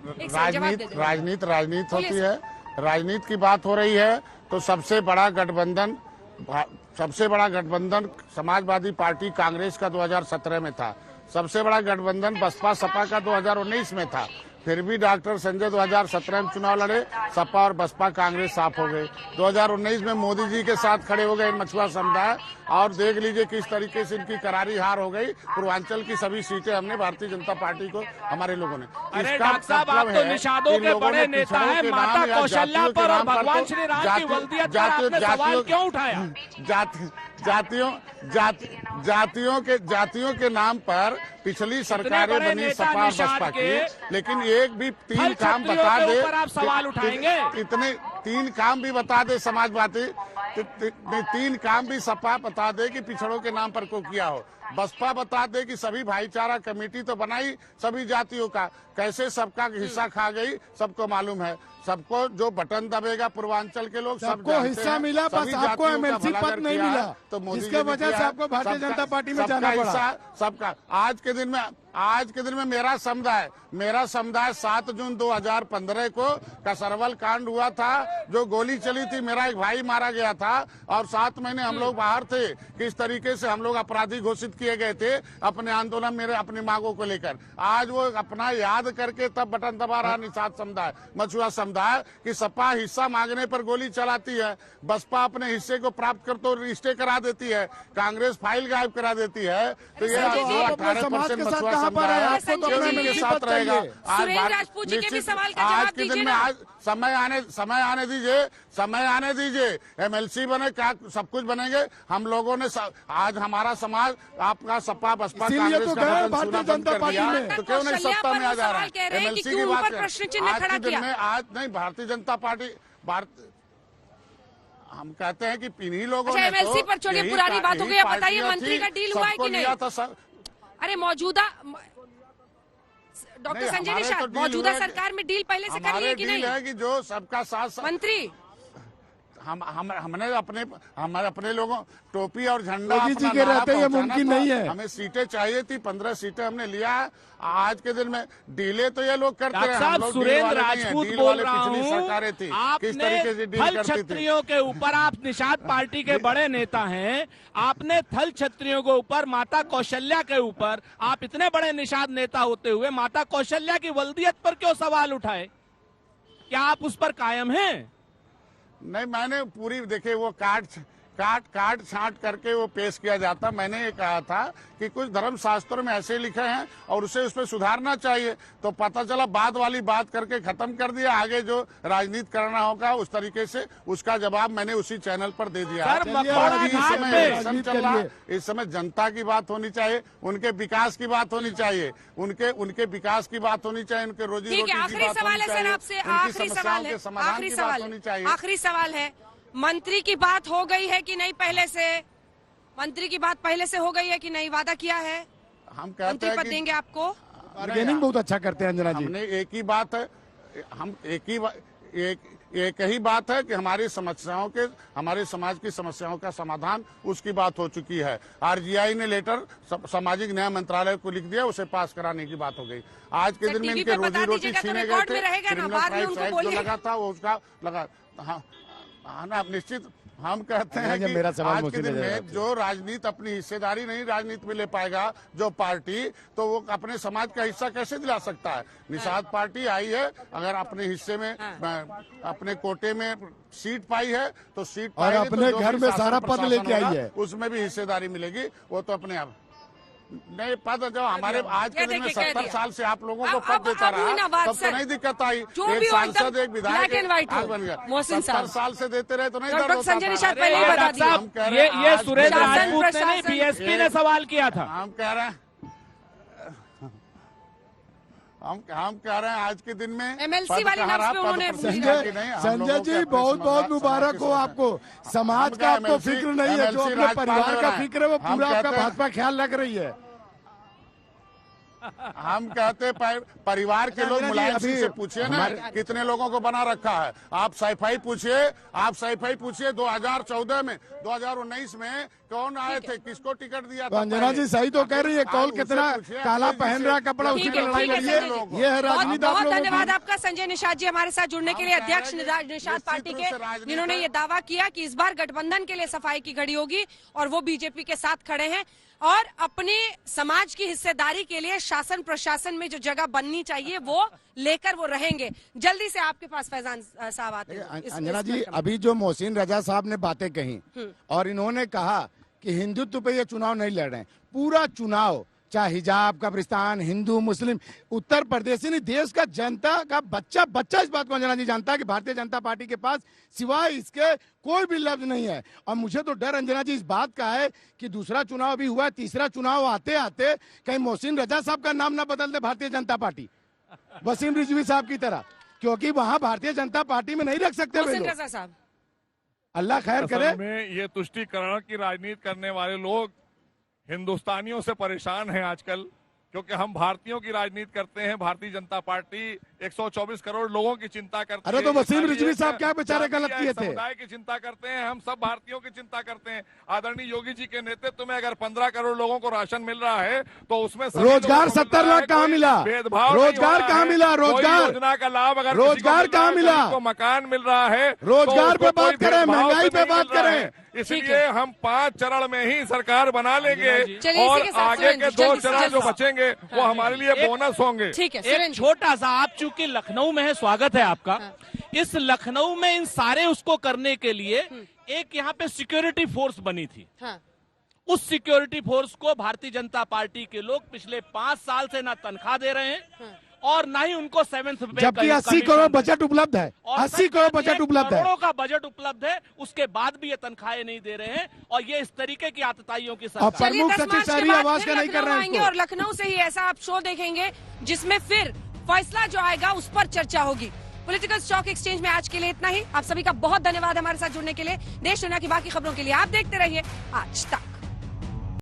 राजनीति होती है, राजनीति की बात हो रही है तो सबसे बड़ा गठबंधन समाजवादी पार्टी कांग्रेस का 2017 में था। सबसे बड़ा गठबंधन बसपा सपा का 2019 में था। फिर भी डॉक्टर संजय 2017 में चुनाव लड़े, सपा और बसपा कांग्रेस साफ हो गई। 2019 में मोदी जी के साथ खड़े हो गए मछुआ समुदाय, और देख लीजिए किस तरीके से इनकी करारी हार हो गई। पूर्वांचल की सभी सीटें हमने भारतीय जनता पार्टी को, हमारे लोगों ने। अरे डॉक्टर साहब, आप तो निषादों के बड़े नेता हैं, माता कौशल्या पर और भगवान श्री राम की वल्दियत पर आपने सवाल क्यों उठाया? जातियों के नाम पर पिछली सरकारें बनी सपा और बसपा की, लेकिन एक भी तीन काम बता दे, आप सवाल उठाएंगे? इतने तीन काम भी बता दे समाजवादी, तीन काम भी सपा बता दे कि पिछड़ों के नाम पर को किया हो। बसपा बता दे कि सभी भाईचारा कमेटी तो बनाई सभी जातियों का, कैसे सबका हिस्सा खा गई सबको मालूम है। सबको जो बटन दबेगा पूर्वांचल के लोग सब सबको जानते हिस्सा हैं, मिला, सभी बस आपको जातियों का एमएलसी भला पद अगर नहीं किया है, मिला, तो मोदी जी जिसके ने वजह किया से है। आपको भारतीय सबका- जनता पार्टी में सबका जाना पड़ा। हिस्सा सबका। आज के दिन में मेरा समुदाय 7 जून 2015 को कसरवल कांड हुआ था, जो गोली चली थी, मेरा एक भाई मारा गया था और 7 महीने हम लोग बाहर थे। किस तरीके से हम लोग अपराधी घोषित किए गए थे अपने आंदोलन मेरे अपनी मांगों को लेकर। आज वो अपना याद करके तब बटन दबा रहा निषाद समुदाय, मछुआ समुदाय कि सपा हिस्सा मांगने पर गोली चलाती है, बसपा अपने हिस्से को प्राप्त कर तो रिश्ते करा देती है, कांग्रेस फाइल गायब करा देती है। तो ये 18% मछुआ समुदाय आपको तो अपना के एमएलसी साथ पद रहेगा। चाहिए। सुरेंद्र राजपूत जी के भी सवाल का आज जवाब के दीजिए दिन में ना। आज समय आने दीजिए, एमएलसी बने, क्या सब कुछ बनेंगे। हम लोगों ने आज हमारा समाज आपका सपा बसपा इसीलिए कांग्रेस तो का गए बटन भारतीय छूना बंद जनता कर पार्टी दिया, में। तो क्यों नहीं कौशल्या सत्ता पर में आ वो जा रहा सवाल कह रहे हैं है। कि एमएलसी क्यों की उन बात पर प्रश्न चिन्ह आज खड़ा के दिन किया? में आज नहीं भारतीय जनता पार्टी हम कहते हैं कि इन्हीं लोगों अच्छा, ने एमएलसी पर छोड़िए, पुरानी बात हो गई। अब बताइए, पार्टियां मंत्री थी, का डील हुआ है सबको कि नहीं? लिया था सब। अरे मौजूदा डॉक्टर नहीं, संजय हमारे निषाद, तो डील मौजूदा हुआ है कि- सरकार में डील पहले से करी हमारे है कि डील नहीं? है कि जो सबका साथ मंत्री हमने अपने लोगों टोपी और झंडा मोदी जी अपना के नारा रहते ये पहुंचाना मुमकिन था। नहीं है। हमें सीटें चाहिए थी, 15 सीटें हमने लिया। आज के दिन में डीले तो ये लोग करते डॉक्टर रहे, हम साहब लोग डील सुरेंद्र वाले नहीं हैं। राजपूत डील बोल वाले रहा पिछली हूं, सरकारें थी, किस आपने तरीके से डील थल करती थी। क्षत्रियों के ऊपर, आप निषाद पार्टी के बड़े नेता हैं, आपने थल क्षत्रियों के ऊपर, माता कौशल्या के ऊपर, आप इतने बड़े निषाद नेता होते हुए माता कौशल्या की वल्दियत पर क्यों सवाल उठाए? क्या आप उस पर कायम हैं? नहीं, मैंने पूरी देखे वो काट छांट करके वो पेश किया जाता। मैंने ये कहा था कि कुछ धर्म शास्त्रों में ऐसे लिखे हैं और उसे उसमें सुधारना चाहिए, तो पता चला बाद वाली बात करके खत्म कर दिया। आगे जो राजनीति करना होगा उस तरीके से उसका जवाब मैंने उसी चैनल पर दे दिया। सर, मकवाड़ा बाकी इस घाट समय में इलेक्शन चल रहा है, इस समय जनता की बात होनी चाहिए, उनके विकास की बात होनी चाहिए, उनके विकास की बात होनी चाहिए, उनके रोजी ठीक रोटी है, की आखिरी बात सवाल होनी है सर चाहिए, आपसे, उनकी आखिरी समस्याओं सवाल है, के समाधान आखिरी की बात सवाल होनी चाहिए। आखिरी सवाल है, मंत्री की बात हो गई है कि नहीं? पहले से मंत्री की बात पहले से हो गई है कि नहीं? वादा किया है हम कहते मंत्री हैं पद कि देंगे आपको? बार्गेनिंग बहुत अच्छा करते हैं अंजना जी। हमने एक ही बात है, हम एक ही बात है कि हमारी समस्याओं के, हमारे समाज की समस्याओं का समाधान उसकी बात हो चुकी है। आरजीआई ने लेटर सामाजिक न्याय मंत्रालय को लिख दिया, उसे पास कराने की बात हो गई। आज के सर, दिन में टीवी इनके पे बता रोजी रोटी दीजिएगा तो छीने गए रिकॉर्ड थे। में रहेगा ना, क्रिमिनल बाद में राइट्स उनको एक्ट जो बोलिएगा। लगा था वो उसका लगा। हाँ ना, निश्चित हम कहते हैं कि मेरा सवाल आज के मुझसे दिन नहीं में रहेगा। जो राजनीति अपनी हिस्सेदारी नहीं राजनीति में ले पाएगा जो पार्टी, तो वो अपने समाज का हिस्सा कैसे दिला सकता है? निषाद पार्टी आई है, अगर अपने हिस्से में अपने कोटे में सीट पाई है तो सीट और पाएगी, अपने तो जो घर भी में शासन सारा पद प्रशासन लेके आई होगा, है। उसमें भी हिस्सेदारी मिलेगी। वो तो अपने आप नहीं पद जो हमारे आज के दिन में 70 साल से आप लोगों को पद देता रहा, तब तो नहीं दिक्कत आई। एक सांसद, एक विधायक बन गया। 70 साल से देते रहे तो नहीं दर्द होता था। संजय निषाद पहले ही बता दिया। हम कह रहे हैं ये आज सुरेंद्र के दिन में- राजपूत ने नहीं, बीएसपी ने सवाल किया था। हम कह रहे हैं आज के दिन में MLC वाली लफ्ज़ पे उन्होंने संजय जी बहुत बहुत मुबारक हो आपको। समाज का आपको फिक्र नहीं है, जो अपने परिवार का फिक्र है वो पूरा आपका भाजपा ख्याल रख रही है। हम कहते परिवार के लोग मुलायम सिंह से पूछिए ना कितने लोगों को बना रखा है। आप सैफई पूछिए 2014 में 2019 में कौन आए थे, किसको टिकट दिया था? अंजना जी सही तो कह रही है, कौल कितना काला पहन रहा कपड़ा, उसी पर लड़ाई लड़िए। ये है राजनीति। बहुत धन्यवाद आपका संजय निषाद जी हमारे साथ जुड़ने के लिए, अध्यक्ष निषाद पार्टी के, जिन्होंने ये दावा किया कि इस बार गठबंधन के लिए सफाई की घड़ी होगी और वो बीजेपी के साथ खड़े हैं और अपने समाज की हिस्सेदारी के लिए शासन प्रशासन में जो जगह बननी चाहिए वो लेकर वो रहेंगे। जल्दी से आपके पास फैजान साहब आते हैं। अंजना जी, अभी जो मोहसिन रजा साहब ने बातें कही और इन्होंने कहा कि हिंदुत्व पे ये चुनाव नहीं लड़ रहे हैं, पूरा चुनाव चाहे हिजाब, कब्रिस्तान, हिंदू मुस्लिम, उत्तर प्रदेश नहीं, देश का जनता का बच्चा इस बात को अंजना जी जानता है कि भारतीय जनता पार्टी के पास सिवाय इसके कोई भी लफ्ज नहीं है। और मुझे तो डर अंजना जी इस बात का है कि दूसरा चुनाव भी हुआ है, तीसरा चुनाव आते आते कहीं मोहसिन रजा साहब का नाम ना बदल दे भारतीय जनता पार्टी, वसीम रिजवी साहब की तरह, क्योंकि वहां भारतीय जनता पार्टी में नहीं रख सकते वे लोग। रजा साहब, अल्लाह खैर करे। असल में ये तुष्टीकरण की राजनीति करने वाले लोग हिंदुस्तानियों से परेशान हैं आजकल, क्योंकि हम भारतीयों की राजनीति करते हैं। भारतीय जनता पार्टी 124 करोड़ लोगों की चिंता करती है। अरे तो वसीम खाली रिजवी एक साहब क्या बेचारे गलत जातीय किए थे? समुदाय की चिंता करते हैं, हम सब भारतीयों की चिंता करते हैं। आदरणीय योगी जी के नेतृत्व में अगर 15 करोड़ लोगों को राशन मिल रहा है तो उसमें रोजगार 70 लाख कहाँ मिला? भेदभाव रोजगार कहाँ मिला? रोजगार योजना का लाभ अगर रोजगार कहाँ मिला? को मकान मिल रहा है, रोजगार पे बात करें, महंगाई पे बात करें। इसलिए हम 5 चरण में ही सरकार बना लेंगे चलिए, और इसी के साथ आगे के 2 जल्दी से चरण जो जल्दी। बचेंगे वो हमारे लिए बोनस होंगे। ठीक है एक सुरेंद्र। छोटा सा, आप चूंकि लखनऊ में है, स्वागत है आपका। इस लखनऊ में इन सारे उसको करने के लिए एक यहाँ पे सिक्योरिटी फोर्स बनी थी। हाँ। उस सिक्योरिटी फोर्स को भारतीय जनता पार्टी के लोग पिछले 5 साल से ना तनख्वाह दे रहे हैं और ना ही उनको 7th पे जबकि 80 करोड़ बजट उपलब्ध है, 80 करोड़ बजट उपलब्ध है, करोड़ों का बजट उपलब्ध है, उसके बाद भी ये तनख्वाहें नहीं दे रहे हैं और ये इस तरीके की आतताइयों की और सरकार। प्रमुख सचिव शहरी आवास का नहीं कर रहे आएंगे हैं और लखनऊ से ही ऐसा आप शो देखेंगे जिसमें फिर फैसला जो आएगा उस पर चर्चा होगी। पॉलिटिकल स्टॉक एक्सचेंज में आज के लिए इतना ही। आप सभी का बहुत धन्यवाद हमारे साथ जुड़ने के लिए। देश दुनिया की बाकी खबरों के लिए आप देखते रहिए आज तक।